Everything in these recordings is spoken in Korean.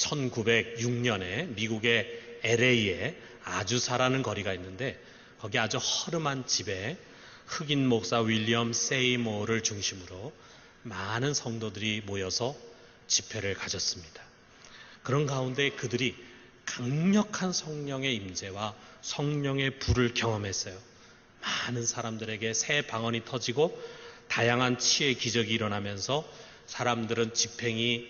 1906년에 미국의 LA에 아주사라는 거리가 있는데 거기 아주 허름한 집에 흑인 목사 윌리엄 세이모어를 중심으로 많은 성도들이 모여서 집회를 가졌습니다. 그런 가운데 그들이 강력한 성령의 임재와 성령의 불을 경험했어요. 많은 사람들에게 새 방언이 터지고 다양한 치의 기적이 일어나면서 사람들은 지팽이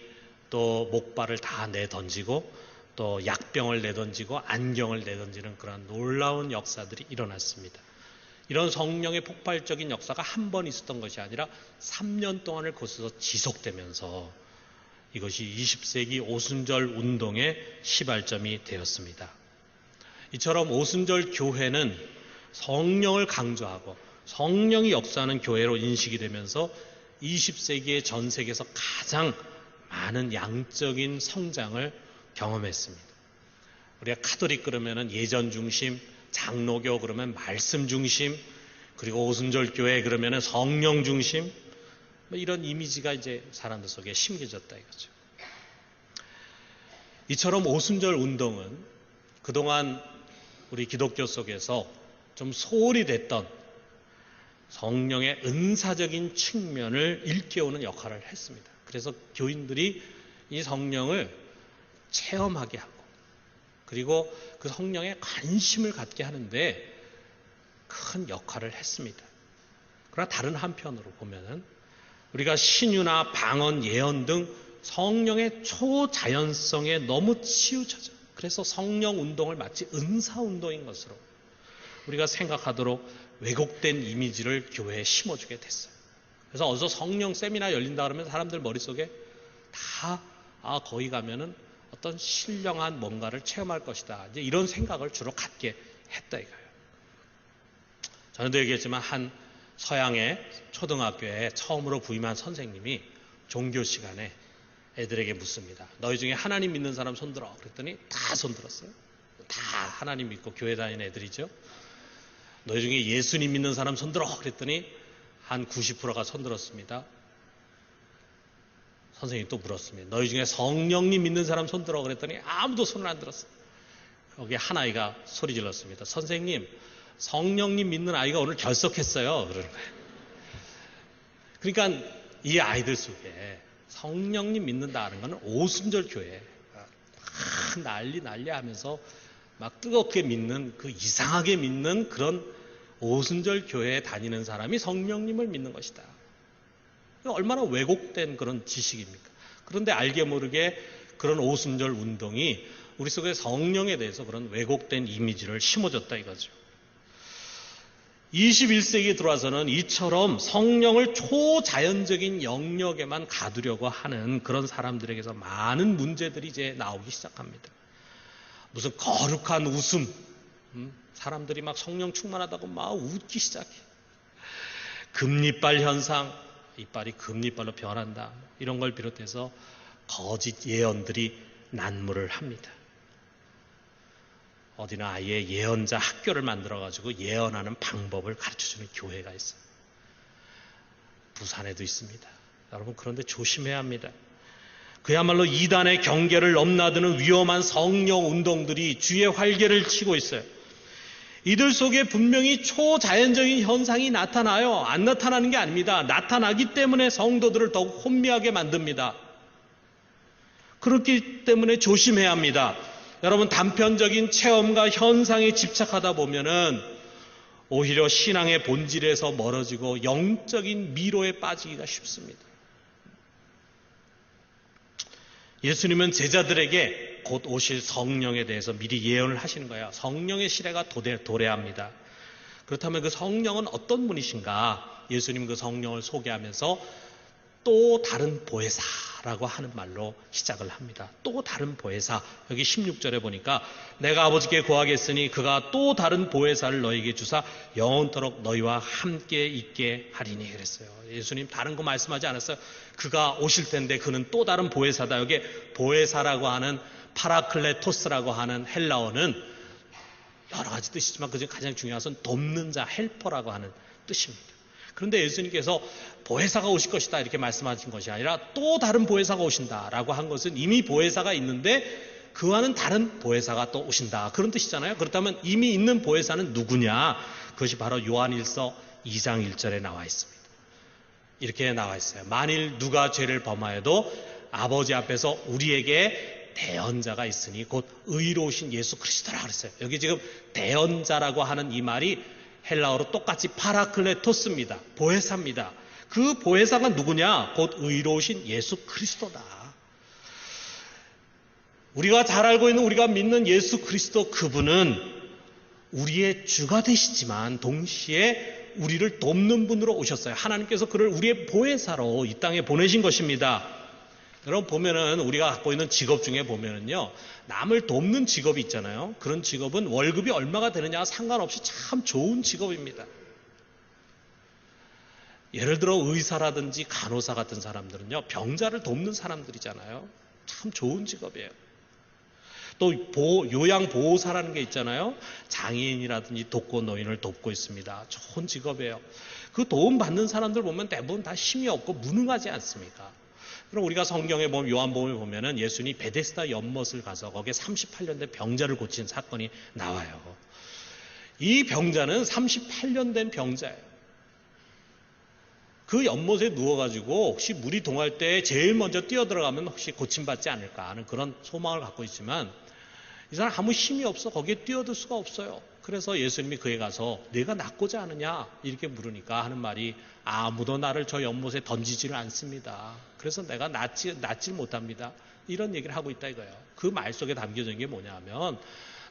또 목발을 다 내던지고 또 약병을 내던지고 안경을 내던지는 그런 놀라운 역사들이 일어났습니다. 이런 성령의 폭발적인 역사가 한 번 있었던 것이 아니라 3년 동안을 거쳐서 지속되면서 이것이 20세기 오순절 운동의 시발점이 되었습니다. 이처럼 오순절 교회는 성령을 강조하고 성령이 역사하는 교회로 인식이 되면서 20세기의 전 세계에서 가장 많은 양적인 성장을 경험했습니다. 우리가 카톨릭 그러면은 예전 중심, 장로교 그러면 말씀 중심, 그리고 오순절 교회 그러면은 성령 중심, 이런 이미지가 이제 사람들 속에 심겨졌다 이거죠. 이처럼 오순절 운동은 그동안 우리 기독교 속에서 좀 소홀히 됐던 성령의 은사적인 측면을 일깨우는 역할을 했습니다. 그래서 교인들이 이 성령을 체험하게 하고 그리고 그 성령에 관심을 갖게 하는데 큰 역할을 했습니다. 그러나 다른 한편으로 보면은 우리가 신유나 방언, 예언 등 성령의 초자연성에 너무 치우쳐져 그래서 성령 운동을 마치 은사 운동인 것으로 우리가 생각하도록 왜곡된 이미지를 교회에 심어주게 됐어요. 그래서 어디서 성령 세미나 열린다 그러면 사람들 머릿속에 다 거기 가면은 어떤 신령한 뭔가를 체험할 것이다. 이제 이런 생각을 주로 갖게 했다 이거예요. 전에도 얘기했지만 한 서양의 초등학교에 처음으로 부임한 선생님이 종교 시간에 애들에게 묻습니다. 너희 중에 하나님 믿는 사람 손들어. 그랬더니 다 손들었어요. 다 하나님 믿고 교회 다니는 애들이죠. 너희 중에 예수님 믿는 사람 손들어. 그랬더니 한 90%가 손들었습니다. 선생님이 또 물었습니다. 너희 중에 성령님 믿는 사람 손들어. 그랬더니 아무도 손을 안 들었어요. 거기에 한 아이가 소리 질렀습니다. 선생님, 성령님 믿는 아이가 오늘 결석했어요. 그러는 거예요. 그러니까 이 아이들 속에 성령님 믿는다는 것은 오순절 교회 난리 하면서 막 뜨겁게 믿는 그 이상하게 믿는 그런 오순절 교회에 다니는 사람이 성령님을 믿는 것이다. 얼마나 왜곡된 그런 지식입니까? 그런데 알게 모르게 그런 오순절 운동이 우리 속에 성령에 대해서 그런 왜곡된 이미지를 심어줬다 이거죠. 21세기에 들어와서는 이처럼 성령을 초자연적인 영역에만 가두려고 하는 그런 사람들에게서 많은 문제들이 이제 나오기 시작합니다. 무슨 거룩한 웃음, 사람들이 막 성령 충만하다고 막 웃기 시작해. 금리빨 현상, 이빨이 금리빨로 변한다. 이런 걸 비롯해서 거짓 예언들이 난무를 합니다. 어디나 아예 예언자 학교를 만들어가지고 예언하는 방법을 가르쳐주는 교회가 있어요. 부산에도 있습니다. 여러분 그런데 조심해야 합니다. 그야말로 이단의 경계를 넘나드는 위험한 성령 운동들이 주의 활개를 치고 있어요. 이들 속에 분명히 초자연적인 현상이 나타나요. 안 나타나는 게 아닙니다. 나타나기 때문에 성도들을 더욱 혼미하게 만듭니다. 그렇기 때문에 조심해야 합니다. 여러분 단편적인 체험과 현상에 집착하다 보면은 오히려 신앙의 본질에서 멀어지고 영적인 미로에 빠지기가 쉽습니다. 예수님은 제자들에게 곧 오실 성령에 대해서 미리 예언을 하시는 거예요. 성령의 시대가 도래합니다. 그렇다면 그 성령은 어떤 분이신가? 예수님 그 성령을 소개하면서 또 다른 보혜사라고 하는 말로 시작을 합니다. 또 다른 보혜사. 여기 16절에 보니까 내가 아버지께 구하겠으니 그가 또 다른 보혜사를 너희에게 주사 영원토록 너희와 함께 있게 하리니 그랬어요. 예수님 다른 거 말씀하지 않았어요. 그가 오실 텐데 그는 또 다른 보혜사다. 여기 보혜사라고 하는 파라클레토스라고 하는 헬라어는 여러 가지 뜻이지만 그중 가장 중요한 것은 돕는 자, 헬퍼라고 하는 뜻입니다. 그런데 예수님께서 보혜사가 오실 것이다 이렇게 말씀하신 것이 아니라 또 다른 보혜사가 오신다라고 한 것은 이미 보혜사가 있는데 그와는 다른 보혜사가 또 오신다 그런 뜻이잖아요. 그렇다면 이미 있는 보혜사는 누구냐? 그것이 바로 요한일서 2장 1절에 나와 있습니다. 이렇게 나와 있어요. 만일 누가 죄를 범하여도 아버지 앞에서 우리에게 대언자가 있으니 곧 의로우신 예수 그리스도라 그랬어요. 여기 지금 대언자라고 하는 이 말이 헬라어로 똑같이 파라클레토스입니다. 보혜사입니다. 그 보혜사가 누구냐? 곧 의로우신 예수 그리스도다. 우리가 잘 알고 있는 우리가 믿는 예수 그리스도 그분은 우리의 주가 되시지만 동시에 우리를 돕는 분으로 오셨어요. 하나님께서 그를 우리의 보혜사로 이 땅에 보내신 것입니다. 여러분 보면은 우리가 갖고 있는 직업 중에 보면은요 남을 돕는 직업이 있잖아요. 그런 직업은 월급이 얼마가 되느냐와 상관없이 참 좋은 직업입니다. 예를 들어 의사라든지 간호사 같은 사람들은요 병자를 돕는 사람들이잖아요. 참 좋은 직업이에요. 또 요양보호사라는 게 있잖아요. 장애인이라든지 독거노인을 돕고 있습니다. 좋은 직업이에요. 그 도움 받는 사람들 보면 대부분 다 힘이 없고 무능하지 않습니까? 그럼 우리가 성경에 보면 요한복음에 보면은 예수님이 베데스다 연못을 가서 거기에 38년 된 병자를 고친 사건이 나와요. 이 병자는 38년 된 병자예요. 그 연못에 누워가지고 혹시 물이 동할 때 제일 먼저 뛰어들어가면 혹시 고침받지 않을까 하는 그런 소망을 갖고 있지만 이 사람 아무 힘이 없어 거기에 뛰어들 수가 없어요. 그래서 예수님이 그에 가서 내가 낫고자 하느냐 이렇게 물으니까 하는 말이 아무도 나를 저 연못에 던지지를 않습니다. 그래서 내가 낫질 못합니다. 이런 얘기를 하고 있다 이거예요. 그 말 속에 담겨져 있는 게 뭐냐면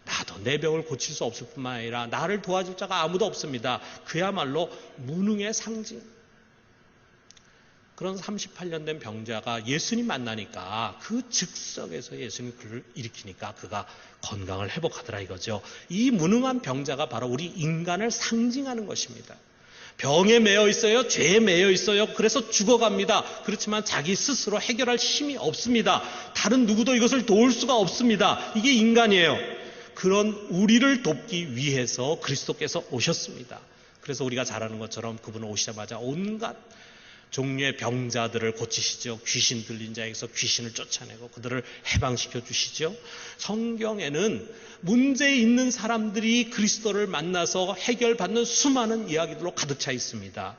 나도 내 병을 고칠 수 없을 뿐만 아니라 나를 도와줄 자가 아무도 없습니다. 그야말로 무능의 상징. 그런 38년 된 병자가 예수님 만나니까 그 즉석에서 예수님 그를 일으키니까 그가 건강을 회복하더라 이거죠. 이 무능한 병자가 바로 우리 인간을 상징하는 것입니다. 병에 매여 있어요. 죄에 매여 있어요. 그래서 죽어갑니다. 그렇지만 자기 스스로 해결할 힘이 없습니다. 다른 누구도 이것을 도울 수가 없습니다. 이게 인간이에요. 그런 우리를 돕기 위해서 그리스도께서 오셨습니다. 그래서 우리가 잘 아는 것처럼 그분은 오시자마자 온갖 종류의 병자들을 고치시죠. 귀신 들린 자에게서 귀신을 쫓아내고 그들을 해방시켜 주시죠. 성경에는 문제 있는 사람들이 그리스도를 만나서 해결받는 수많은 이야기들로 가득 차 있습니다.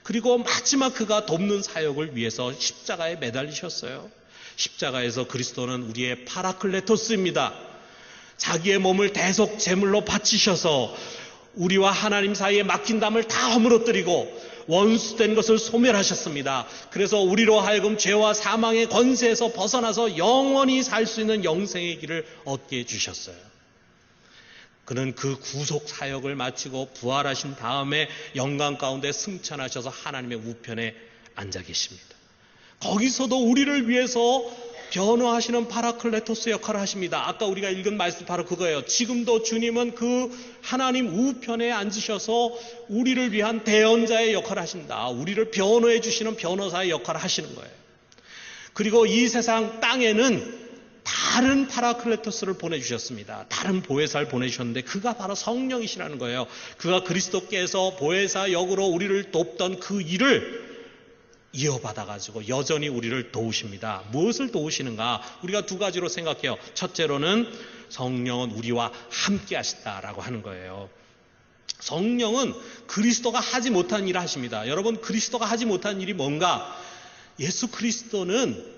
그리고 마지막 그가 돕는 사역을 위해서 십자가에 매달리셨어요. 십자가에서 그리스도는 우리의 파라클레토스입니다. 자기의 몸을 대속 제물로 바치셔서 우리와 하나님 사이에 막힌 담을 다 허물어뜨리고 원수된 것을 소멸하셨습니다. 그래서 우리로 하여금 죄와 사망의 권세에서 벗어나서 영원히 살 수 있는 영생의 길을 얻게 해주셨어요. 그는 그 구속 사역을 마치고 부활하신 다음에 영광 가운데 승천하셔서 하나님의 우편에 앉아 계십니다. 거기서도 우리를 위해서 변호하시는 파라클레토스 역할을 하십니다. 아까 우리가 읽은 말씀 바로 그거예요. 지금도 주님은 그 하나님 우편에 앉으셔서 우리를 위한 대언자의 역할을 하신다. 우리를 변호해 주시는 변호사의 역할을 하시는 거예요. 그리고 이 세상 땅에는 다른 파라클레토스를 보내주셨습니다. 다른 보혜사를 보내주셨는데 그가 바로 성령이시라는 거예요. 그가 그리스도께서 보혜사 역으로 우리를 돕던 그 일을 이어받아가지고 여전히 우리를 도우십니다. 무엇을 도우시는가? 우리가 두 가지로 생각해요. 첫째로는 성령은 우리와 함께 하신다라고 하는 거예요. 성령은 그리스도가 하지 못한 일을 하십니다. 여러분 그리스도가 하지 못한 일이 뭔가? 예수 그리스도는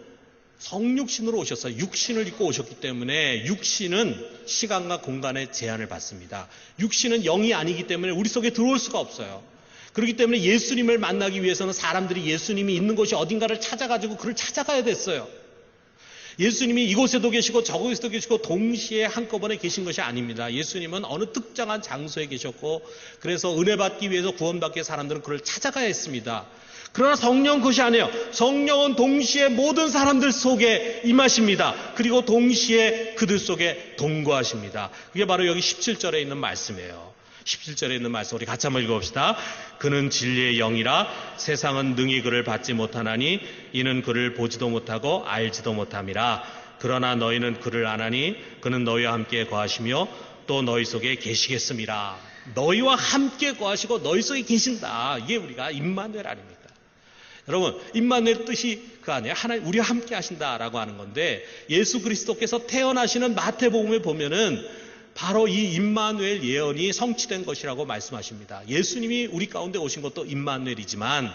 성육신으로 오셨어요. 육신을 입고 오셨기 때문에 육신은 시간과 공간의 제한을 받습니다. 육신은 영이 아니기 때문에 우리 속에 들어올 수가 없어요. 그렇기 때문에 예수님을 만나기 위해서는 사람들이 예수님이 있는 곳이 어딘가를 찾아가지고 그를 찾아가야 됐어요. 예수님이 이곳에도 계시고 저곳에도 계시고 동시에 한꺼번에 계신 것이 아닙니다. 예수님은 어느 특정한 장소에 계셨고 그래서 은혜 받기 위해서 구원받기 위해 사람들은 그를 찾아가야 했습니다. 그러나 성령은 그것이 아니에요. 성령은 동시에 모든 사람들 속에 임하십니다. 그리고 동시에 그들 속에 동거하십니다. 그게 바로 여기 17절에 있는 말씀이에요. 17절에 있는 말씀 우리 같이 한번 읽어봅시다. 그는 진리의 영이라 세상은 능히 그를 받지 못하나니 이는 그를 보지도 못하고 알지도 못함이라. 그러나 너희는 그를 아나니 그는 너희와 함께 거하시며 또 너희 속에 계시겠음이라. 너희와 함께 거하시고 너희 속에 계신다. 이게 우리가 임마누엘 아닙니까? 여러분, 임마누엘 뜻이 그 안에 하나님 우리와 함께 하신다라고 하는 건데, 예수 그리스도께서 태어나시는 마태복음에 보면은 바로 이 임마누엘 예언이 성취된 것이라고 말씀하십니다. 예수님이 우리 가운데 오신 것도 임마누엘이지만,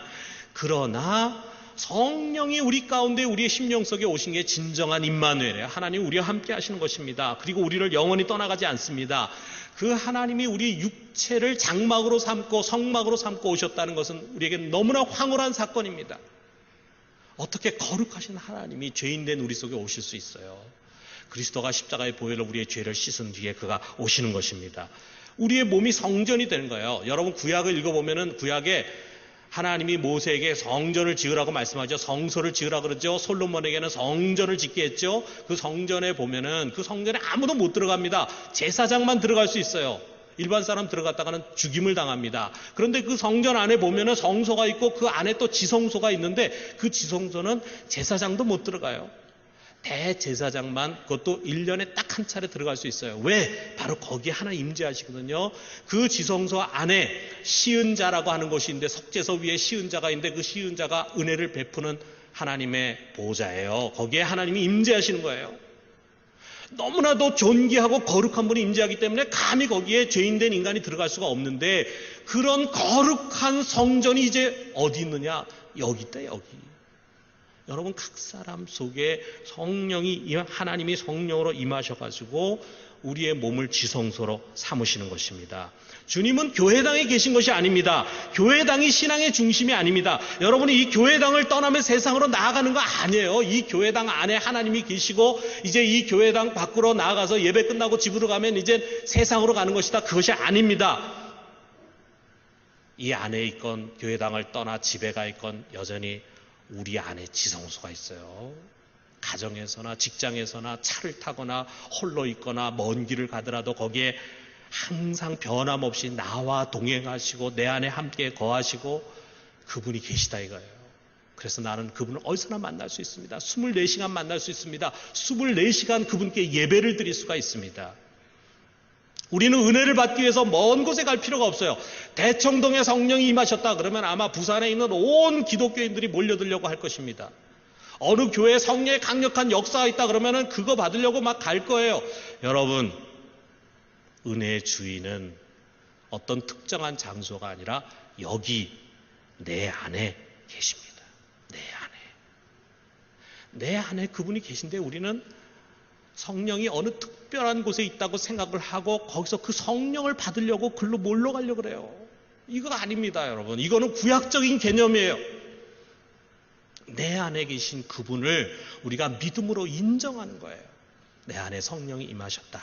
그러나 성령이 우리 가운데 우리의 심령 속에 오신 게 진정한 임마누엘이에요. 하나님 우리와 함께 하시는 것입니다. 그리고 우리를 영원히 떠나가지 않습니다. 그 하나님이 우리 육체를 장막으로 삼고 성막으로 삼고 오셨다는 것은 우리에게 너무나 황홀한 사건입니다. 어떻게 거룩하신 하나님이 죄인된 우리 속에 오실 수 있어요? 그리스도가 십자가의 보혈로 우리의 죄를 씻은 뒤에 그가 오시는 것입니다. 우리의 몸이 성전이 되는 거예요. 여러분, 구약을 읽어보면은 구약에 하나님이 모세에게 성전을 지으라고 말씀하죠. 성소를 지으라고 그러죠. 솔로몬에게는 성전을 짓게 했죠. 그 성전에 보면은 그 성전에 아무도 못 들어갑니다. 제사장만 들어갈 수 있어요. 일반 사람 들어갔다가는 죽임을 당합니다. 그런데 그 성전 안에 보면은 성소가 있고 그 안에 또 지성소가 있는데, 그 지성소는 제사장도 못 들어가요. 대제사장만, 그것도 1년에 딱 한 차례 들어갈 수 있어요. 왜? 바로 거기에 하나 임재하시거든요. 그 지성소 안에 시은자라고 하는 것이 있는데, 석제서 위에 시은자가 있는데, 그 시은자가 은혜를 베푸는 하나님의 보좌예요. 거기에 하나님이 임재하시는 거예요. 너무나도 존귀하고 거룩한 분이 임재하기 때문에 감히 거기에 죄인된 인간이 들어갈 수가 없는데, 그런 거룩한 성전이 이제 어디 있느냐? 여기 있다, 여기. 여러분, 각 사람 속에 성령이, 하나님이 성령으로 임하셔가지고 우리의 몸을 지성소로 삼으시는 것입니다. 주님은 교회당에 계신 것이 아닙니다. 교회당이 신앙의 중심이 아닙니다. 여러분이 이 교회당을 떠나면 세상으로 나아가는 거 아니에요. 이 교회당 안에 하나님이 계시고, 이제 이 교회당 밖으로 나아가서 예배 끝나고 집으로 가면 이제 세상으로 가는 것이다. 그것이 아닙니다. 이 안에 있건 교회당을 떠나 집에 가 있건 여전히 우리 안에 지성소가 있어요. 가정에서나 직장에서나 차를 타거나 홀로 있거나 먼 길을 가더라도 거기에 항상 변함없이 나와 동행하시고 내 안에 함께 거하시고 그분이 계시다 이거예요. 그래서 나는 그분을 어디서나 만날 수 있습니다. 24시간 만날 수 있습니다. 24시간 그분께 예배를 드릴 수가 있습니다. 우리는 은혜를 받기 위해서 먼 곳에 갈 필요가 없어요. 대청동에 성령이 임하셨다 그러면 아마 부산에 있는 온 기독교인들이 몰려들려고 할 것입니다. 어느 교회에 성령의 강력한 역사가 있다 그러면 그거 받으려고 막 갈 거예요. 여러분, 은혜의 주인은 어떤 특정한 장소가 아니라 여기 내 안에 계십니다. 내 안에 그분이 계신데, 우리는 성령이 어느 특별한 곳에 있다고 생각을 하고 거기서 그 성령을 받으려고 글로 몰러 가려고 그래요. 이거 아닙니다, 여러분. 이거는 구약적인 개념이에요. 내 안에 계신 그분을 우리가 믿음으로 인정하는 거예요. 내 안에 성령이 임하셨다.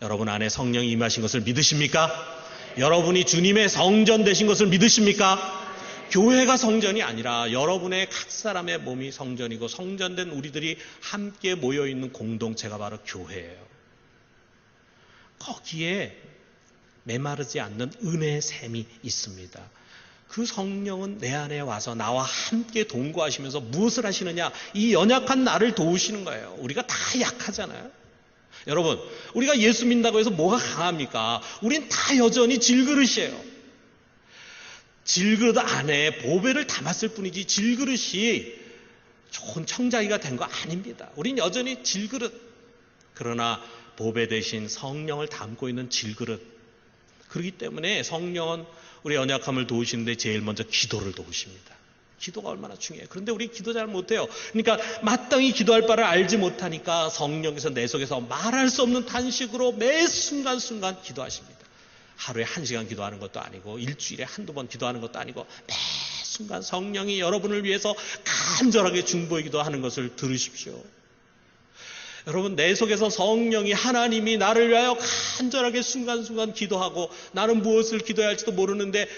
여러분 안에 성령이 임하신 것을 믿으십니까? 여러분이 주님의 성전 되신 것을 믿으십니까? 교회가 성전이 아니라 여러분의 각 사람의 몸이 성전이고, 성전된 우리들이 함께 모여있는 공동체가 바로 교회예요. 거기에 메마르지 않는 은혜의 샘이 있습니다. 그 성령은 내 안에 와서 나와 함께 동거하시면서 무엇을 하시느냐? 이 연약한 나를 도우시는 거예요. 우리가 다 약하잖아요. 여러분, 우리가 예수 믿는다고 해서 뭐가 강합니까? 우린 다 여전히 질그릇이에요. 질그릇 안에 보배를 담았을 뿐이지 질그릇이 좋은 청자기가 된 거 아닙니다. 우린 여전히 질그릇. 그러나 보배 대신 성령을 담고 있는 질그릇. 그렇기 때문에 성령은 우리 연약함을 도우시는데 제일 먼저 기도를 도우십니다. 기도가 얼마나 중요해요. 그런데 우리 기도 잘 못해요. 그러니까 마땅히 기도할 바를 알지 못하니까 성령께서 내 속에서 말할 수 없는 탄식으로 매 순간순간 기도하십니다. 하루에 1시간 기도하는 것도 아니고 일주일에 한두 번 기도하는 것도 아니고 매 순간 성령이 여러분을 위해서 간절하게 중보의 기도하는 것을 들으십시오. 여러분, 내 속에서 성령이, 하나님이 나를 위하여 간절하게 순간순간 기도하고, 나는 무엇을 기도해야 할지도 모르는데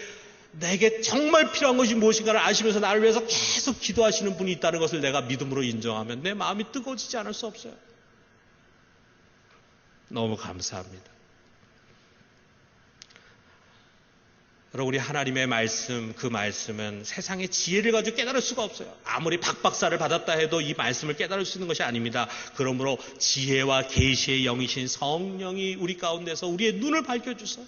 내게 정말 필요한 것이 무엇인가를 아시면서 나를 위해서 계속 기도하시는 분이 있다는 것을 내가 믿음으로 인정하면 내 마음이 뜨거워지지 않을 수 없어요. 너무 감사합니다. 여러분, 우리 하나님의 말씀, 그 말씀은 세상의 지혜를 가지고 깨달을 수가 없어요. 아무리 박박사를 받았다 해도 이 말씀을 깨달을 수 있는 것이 아닙니다. 그러므로 지혜와 계시의 영이신 성령이 우리 가운데서 우리의 눈을 밝혀주셔서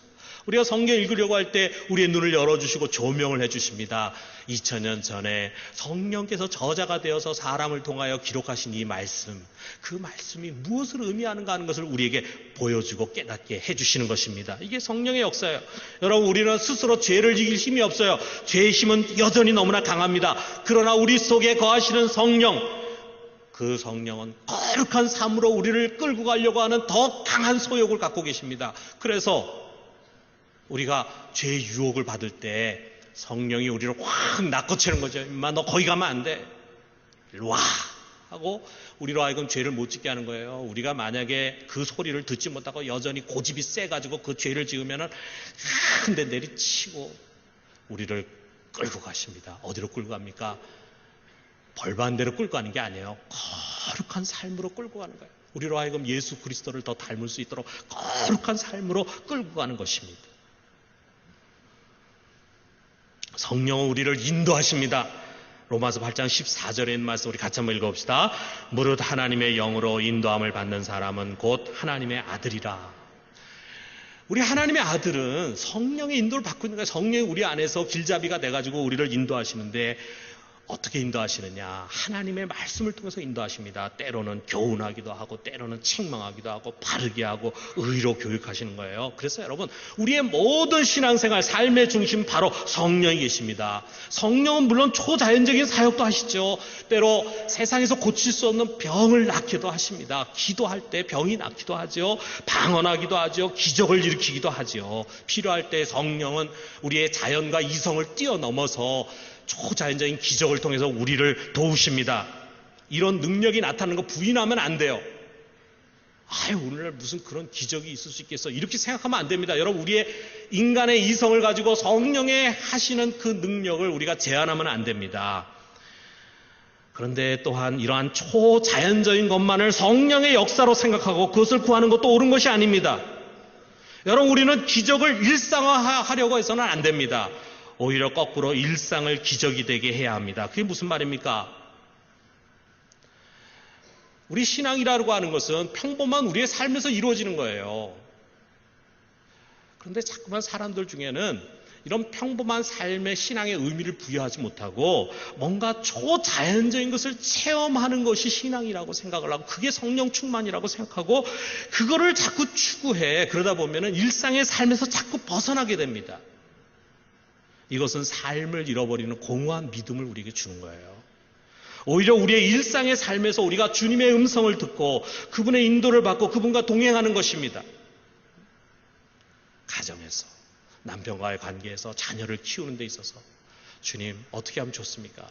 우리가 성경 읽으려고 할 때 우리의 눈을 열어주시고 조명을 해주십니다. 2000년 전에 성령께서 저자가 되어서 사람을 통하여 기록하신 이 말씀, 그 말씀이 무엇을 의미하는가 하는 것을 우리에게 보여주고 깨닫게 해주시는 것입니다. 이게 성령의 역사예요. 여러분, 우리는 스스로 죄를 이길 힘이 없어요. 죄의 힘은 여전히 너무나 강합니다. 그러나 우리 속에 거하시는 성령, 그 성령은 거룩한 삶으로 우리를 끌고 가려고 하는 더 강한 소욕을 갖고 계십니다. 그래서 우리가 죄의 유혹을 받을 때 성령이 우리를 확 낚아채는 거죠. 임마, 너 거기 가면 안 돼. 일로 와. 하고 우리로 하여금 죄를 못 짓게 하는 거예요. 우리가 만약에 그 소리를 듣지 못하고 여전히 고집이 세가지고 그 죄를 지으면은 한 대 내리치고 우리를 끌고 가십니다. 어디로 끌고 갑니까? 벌반대로 끌고 가는 게 아니에요. 거룩한 삶으로 끌고 가는 거예요. 우리로 하여금 예수 그리스도를 더 닮을 수 있도록 거룩한 삶으로 끌고 가는 것입니다. 성령은 우리를 인도하십니다. 로마서 8장 14절에 있는 말씀 우리 같이 한번 읽어봅시다. 무릇 하나님의 영으로 인도함을 받는 사람은 곧 하나님의 아들이라. 우리 하나님의 아들은 성령의 인도를 받고 있는 거예요. 성령이 우리 안에서 길잡이가 돼가지고 우리를 인도하시는데 어떻게 인도하시느냐? 하나님의 말씀을 통해서 인도하십니다. 때로는 교훈하기도 하고 때로는 책망하기도 하고 바르게 하고 의로 교육하시는 거예요. 그래서 여러분, 우리의 모든 신앙생활, 삶의 중심 바로 성령이 계십니다. 성령은 물론 초자연적인 사역도 하시죠. 때로 세상에서 고칠 수 없는 병을 낫기도 하십니다. 기도할 때 병이 낫기도 하죠. 방언하기도 하죠. 기적을 일으키기도 하죠. 필요할 때 성령은 우리의 자연과 이성을 뛰어넘어서 초자연적인 기적을 통해서 우리를 도우십니다. 이런 능력이 나타나는 거 부인하면 안 돼요. 오늘날 무슨 그런 기적이 있을 수 있겠어, 이렇게 생각하면 안 됩니다. 여러분, 우리의 인간의 이성을 가지고 성령의 하시는 그 능력을 우리가 제한하면 안 됩니다. 그런데 또한 이러한 초자연적인 것만을 성령의 역사로 생각하고 그것을 구하는 것도 옳은 것이 아닙니다. 여러분, 우리는 기적을 일상화하려고 해서는 안 됩니다. 오히려 거꾸로 일상을 기적이 되게 해야 합니다. 그게 무슨 말입니까? 우리 신앙이라고 하는 것은 평범한 우리의 삶에서 이루어지는 거예요. 그런데 자꾸만 사람들 중에는 이런 평범한 삶의 신앙의 의미를 부여하지 못하고 뭔가 초자연적인 것을 체험하는 것이 신앙이라고 생각을 하고 그게 성령 충만이라고 생각하고 그거를 자꾸 추구해. 그러다 보면은 일상의 삶에서 자꾸 벗어나게 됩니다. 이것은 삶을 잃어버리는 공허한 믿음을 우리에게 주는 거예요. 오히려 우리의 일상의 삶에서 우리가 주님의 음성을 듣고 그분의 인도를 받고 그분과 동행하는 것입니다. 가정에서, 남편과의 관계에서, 자녀를 키우는 데 있어서 주님 어떻게 하면 좋습니까?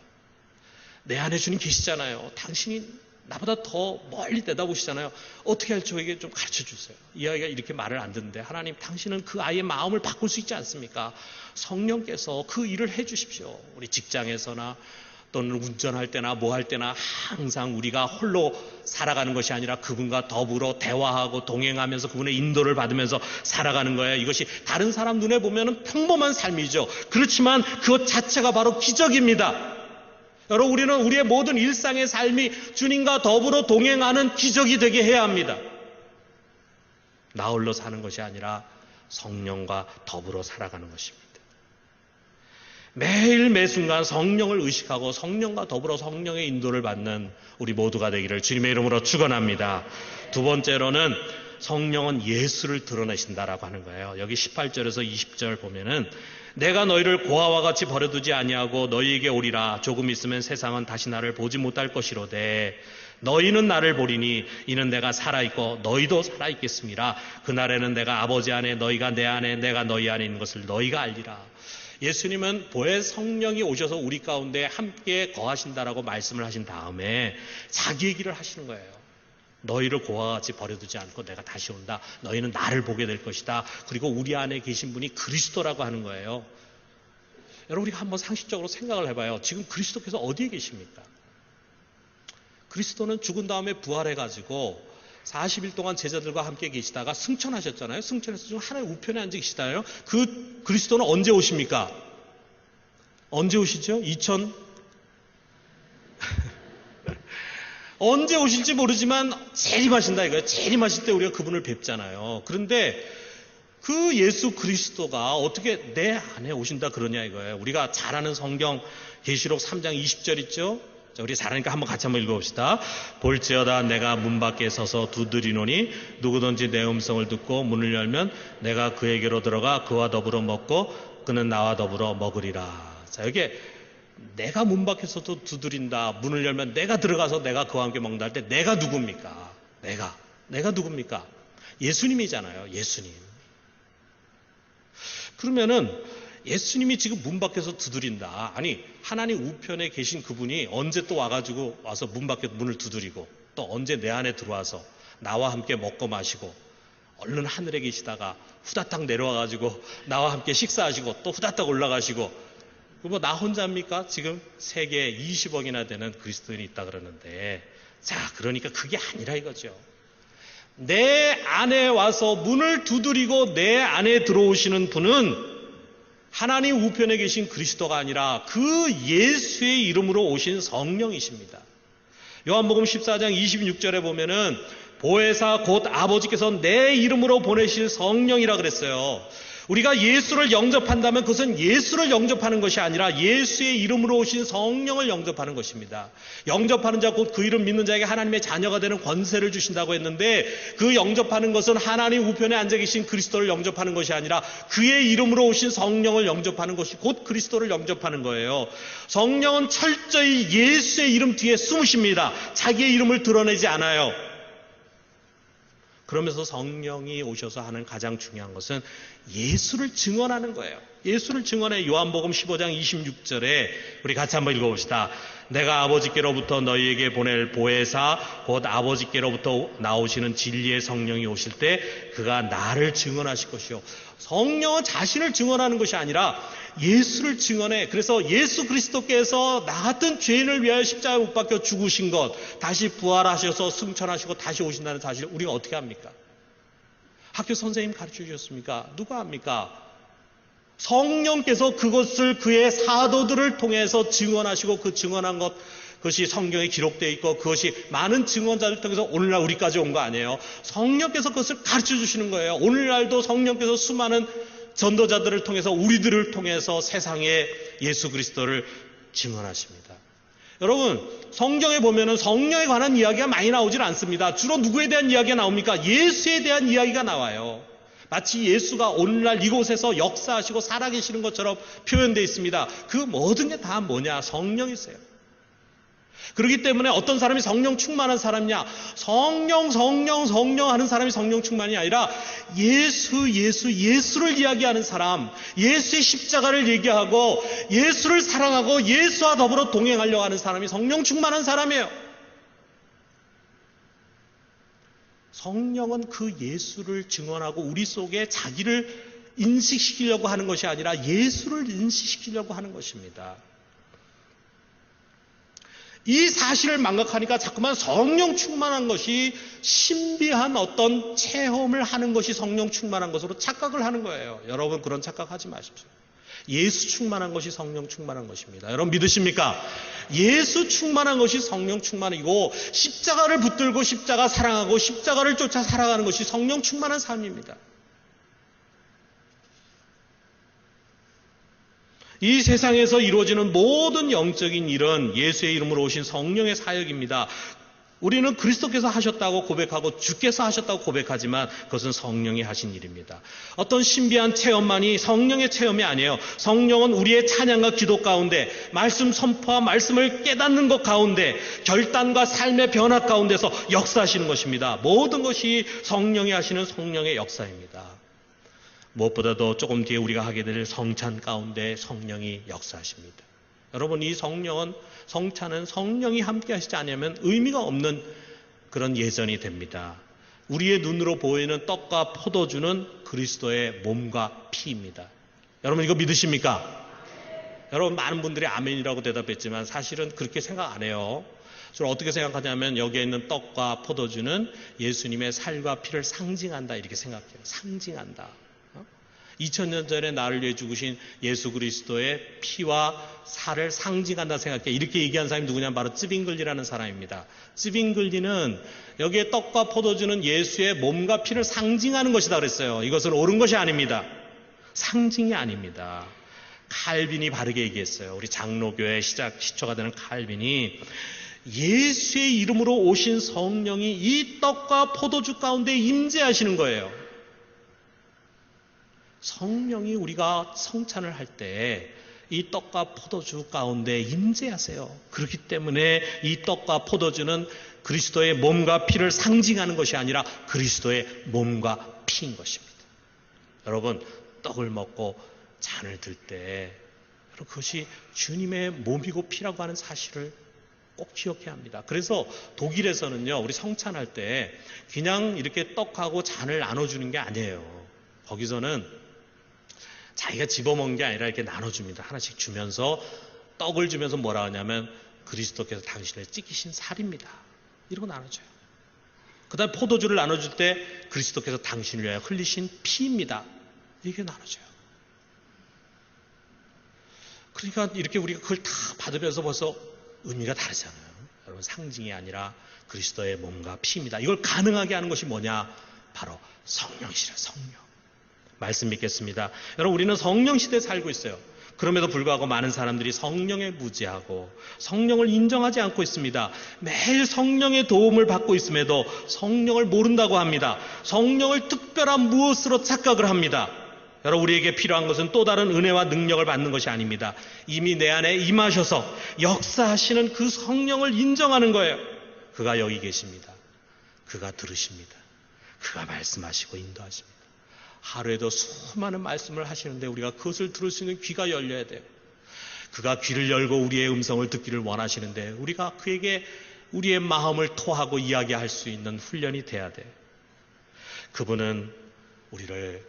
내 안에 주님 계시잖아요. 당신이 나보다 더 멀리 내다보시잖아요. 어떻게 할지 저에게 좀 가르쳐 주세요. 이 아이가 이렇게 말을 안 듣는데 하나님, 당신은 그 아이의 마음을 바꿀 수 있지 않습니까? 성령께서 그 일을 해 주십시오. 우리 직장에서나 또는 운전할 때나 뭐 할 때나 항상 우리가 홀로 살아가는 것이 아니라 그분과 더불어 대화하고 동행하면서 그분의 인도를 받으면서 살아가는 거예요. 이것이 다른 사람 눈에 보면 평범한 삶이죠. 그렇지만 그것 자체가 바로 기적입니다. 여러분, 우리는 우리의 모든 일상의 삶이 주님과 더불어 동행하는 기적이 되게 해야 합니다. 나 홀로 사는 것이 아니라 성령과 더불어 살아가는 것입니다. 매일 매순간 성령을 의식하고 성령과 더불어 성령의 인도를 받는 우리 모두가 되기를 주님의 이름으로 축원합니다. 두 번째로는 성령은 예수를 드러내신다라고 하는 거예요. 여기 18절에서 20절 보면은 내가 너희를 고아와 같이 버려두지 아니하고 너희에게 오리라. 조금 있으면 세상은 다시 나를 보지 못할 것이로되 너희는 나를 보리니 이는 내가 살아있고 너희도 살아있겠습니다. 그날에는 내가 아버지 안에 너희가 내 안에 내가 너희 안에 있는 것을 너희가 알리라. 예수님은 보혜 성령이 오셔서 우리 가운데 함께 거하신다라고 말씀을 하신 다음에 자기 얘기를 하시는 거예요. 너희를 고아와 같이 버려두지 않고 내가 다시 온다. 너희는 나를 보게 될 것이다. 그리고 우리 안에 계신 분이 그리스도라고 하는 거예요. 여러분, 우리가 한번 상식적으로 생각을 해봐요. 지금 그리스도께서 어디에 계십니까? 그리스도는 죽은 다음에 부활해가지고 40일 동안 제자들과 함께 계시다가 승천하셨잖아요. 승천해서 지금 하나님 우편에 앉아 계시잖아요. 그 그리스도는 언제 오십니까? 언제 오시죠? 언제 오실지 모르지만 재림하신다 이거예요. 재림하실 때 우리가 그분을 뵙잖아요. 그런데 그 예수 그리스도가 어떻게 내 안에 오신다 그러냐 이거예요. 우리가 잘 아는 성경 계시록 3장 20절 있죠? 자, 우리 잘하니까 한번 같이 한번 읽어봅시다. 볼지어다 내가 문 밖에 서서 두드리노니 누구든지 내 음성을 듣고 문을 열면 내가 그에게로 들어가 그와 더불어 먹고 그는 나와 더불어 먹으리라. 자, 여기 내가 문 밖에서도 두드린다. 문을 열면 내가 들어가서 내가 그와 함께 먹는다 할 때 내가 누굽니까? 내가 누굽니까? 예수님이잖아요. 예수님. 그러면은 예수님이 지금 문 밖에서 두드린다. 아니, 하나님 우편에 계신 그분이 언제 또 와서 문 밖에 문을 두드리고 또 언제 내 안에 들어와서 나와 함께 먹고 마시고 얼른 하늘에 계시다가 후다닥 내려와가지고 나와 함께 식사하시고 또 후다닥 올라가시고 뭐 나 혼자입니까? 지금 세계에 20억이나 되는 그리스도인이 있다 그러는데, 자, 그러니까 그게 아니라 이거죠. 내 안에 와서 문을 두드리고 내 안에 들어오시는 분은 하나님 우편에 계신 그리스도가 아니라 그 예수의 이름으로 오신 성령이십니다. 요한복음 14장 26절에 보면은 보혜사 곧 아버지께서 내 이름으로 보내실 성령이라 그랬어요. 우리가 예수를 영접한다면 그것은 예수를 영접하는 것이 아니라 예수의 이름으로 오신 성령을 영접하는 것입니다. 영접하는 자 곧 그 이름 믿는 자에게 하나님의 자녀가 되는 권세를 주신다고 했는데, 그 영접하는 것은 하나님 우편에 앉아 계신 그리스도를 영접하는 것이 아니라 그의 이름으로 오신 성령을 영접하는 것이 곧 그리스도를 영접하는 거예요. 성령은 철저히 예수의 이름 뒤에 숨으십니다. 자기의 이름을 드러내지 않아요. 그러면서 성령이 오셔서 하는 가장 중요한 것은 예수를 증언하는 거예요. 예수를 증언해. 요한복음 15장 26절에 우리 같이 한번 읽어봅시다. 내가 아버지께로부터 너희에게 보낼 보혜사 곧 아버지께로부터 나오시는 진리의 성령이 오실 때 그가 나를 증언하실 것이요. 성령은 자신을 증언하는 것이 아니라 예수를 증언해. 그래서 예수 그리스도께서 나 같은 죄인을 위하여 십자가에 못 박혀 죽으신 것, 다시 부활하셔서 승천하시고 다시 오신다는 사실을 우리가 어떻게 합니까? 학교 선생님 가르쳐 주셨습니까? 누가 합니까? 성령께서 그것을 그의 사도들을 통해서 증언하시고 그 증언한 것, 그것이 성경에 기록되어 있고 그것이 많은 증언자들 통해서 오늘날 우리까지 온 거 아니에요. 성령께서 그것을 가르쳐 주시는 거예요. 오늘날도 성령께서 수많은 전도자들을 통해서 우리들을 통해서 세상에 예수 그리스도를 증언하십니다. 여러분, 성경에 보면은 성령에 관한 이야기가 많이 나오질 않습니다. 주로 누구에 대한 이야기가 나옵니까? 예수에 대한 이야기가 나와요. 마치 예수가 오늘날 이곳에서 역사하시고 살아계시는 것처럼 표현되어 있습니다. 그 모든 게 다 뭐냐? 성령이세요. 그렇기 때문에 어떤 사람이 성령 충만한 사람이냐? 성령 하는 사람이 성령 충만이 아니라 예수를 이야기하는 사람, 예수의 십자가를 얘기하고 예수를 사랑하고 예수와 더불어 동행하려고 하는 사람이 성령 충만한 사람이에요. 성령은 그 예수를 증언하고 우리 속에 자기를 인식시키려고 하는 것이 아니라 예수를 인식시키려고 하는 것입니다. 이 사실을 망각하니까 자꾸만 성령 충만한 것이 신비한 어떤 체험을 하는 것이 성령 충만한 것으로 착각을 하는 거예요. 여러분, 그런 착각하지 마십시오. 예수 충만한 것이 성령 충만한 것입니다. 여러분 믿으십니까? 예수 충만한 것이 성령 충만이고 십자가를 붙들고 십자가 사랑하고 십자가를 쫓아 살아가는 것이 성령 충만한 삶입니다. 이 세상에서 이루어지는 모든 영적인 일은 예수의 이름으로 오신 성령의 사역입니다. 우리는 그리스도께서 하셨다고 고백하고 주께서 하셨다고 고백하지만 그것은 성령이 하신 일입니다. 어떤 신비한 체험만이 성령의 체험이 아니에요. 성령은 우리의 찬양과 기도 가운데, 말씀 선포와 말씀을 깨닫는 것 가운데, 결단과 삶의 변화 가운데서 역사하시는 것입니다. 모든 것이 성령이 하시는 성령의 역사입니다. 무엇보다도 조금 뒤에 우리가 하게 될 성찬 가운데 성령이 역사하십니다. 여러분, 이 성찬은 성령이 함께 하시지 않으면 의미가 없는 그런 예전이 됩니다. 우리의 눈으로 보이는 떡과 포도주는 그리스도의 몸과 피입니다. 여러분 이거 믿으십니까? 여러분, 많은 분들이 아멘이라고 대답했지만 사실은 그렇게 생각 안 해요. 저는 어떻게 생각하냐면 여기에 있는 떡과 포도주는 예수님의 살과 피를 상징한다 이렇게 생각해요. 상징한다. 2000년 전에 나를 위해 죽으신 예수 그리스도의 피와 살을 상징한다 생각해. 이렇게 얘기한 사람이 누구냐면 바로 쯔빙글리라는 사람입니다. 쯔빙글리는 여기에 떡과 포도주는 예수의 몸과 피를 상징하는 것이다 그랬어요. 이것은 옳은 것이 아닙니다. 상징이 아닙니다. 칼빈이 바르게 얘기했어요. 우리 장로교의 시초가 되는 칼빈이 예수의 이름으로 오신 성령이 이 떡과 포도주 가운데 임재하시는 거예요. 성령이 우리가 성찬을 할 때 이 떡과 포도주 가운데 임재하세요. 그렇기 때문에 이 떡과 포도주는 그리스도의 몸과 피를 상징하는 것이 아니라 그리스도의 몸과 피인 것입니다. 여러분, 떡을 먹고 잔을 들 때 그것이 주님의 몸이고 피라고 하는 사실을 꼭 기억해야 합니다. 그래서 독일에서는요, 우리 성찬할 때 그냥 이렇게 떡하고 잔을 나눠주는 게 아니에요. 거기서는 자기가 집어먹는 게 아니라 이렇게 나눠줍니다. 하나씩 주면서, 떡을 주면서 뭐라 하냐면 그리스도께서 당신을 찢기신 살입니다. 이러고 나눠줘요. 그 다음에 포도주를 나눠줄 때 그리스도께서 당신을 위하여 흘리신 피입니다. 이렇게 나눠줘요. 그러니까 이렇게 우리가 그걸 다 받으면서 벌써 의미가 다르잖아요. 여러분, 상징이 아니라 그리스도의 몸과 피입니다. 이걸 가능하게 하는 것이 뭐냐? 바로 성령이시라. 성령. 말씀 믿겠습니다. 여러분, 우리는 성령 시대에 살고 있어요. 그럼에도 불구하고 많은 사람들이 성령에 무지하고 성령을 인정하지 않고 있습니다. 매일 성령의 도움을 받고 있음에도 성령을 모른다고 합니다. 성령을 특별한 무엇으로 착각을 합니다. 여러분, 우리에게 필요한 것은 또 다른 은혜와 능력을 받는 것이 아닙니다. 이미 내 안에 임하셔서 역사하시는 그 성령을 인정하는 거예요. 그가 여기 계십니다. 그가 들으십니다. 그가 말씀하시고 인도하십니다. 하루에도 수많은 말씀을 하시는데 우리가 그것을 들을 수 있는 귀가 열려야 돼요. 그가 귀를 열고 우리의 음성을 듣기를 원하시는데 우리가 그에게 우리의 마음을 토하고 이야기할 수 있는 훈련이 돼야 돼요. 그분은 우리를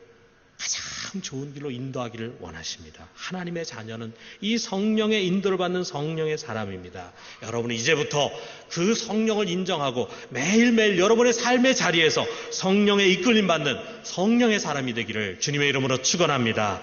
가장 좋은 길로 인도하기를 원하십니다. 하나님의 자녀는 이 성령의 인도를 받는 성령의 사람입니다. 여러분은 이제부터 그 성령을 인정하고 매일매일 여러분의 삶의 자리에서 성령의 이끌림 받는 성령의 사람이 되기를 주님의 이름으로 축원합니다.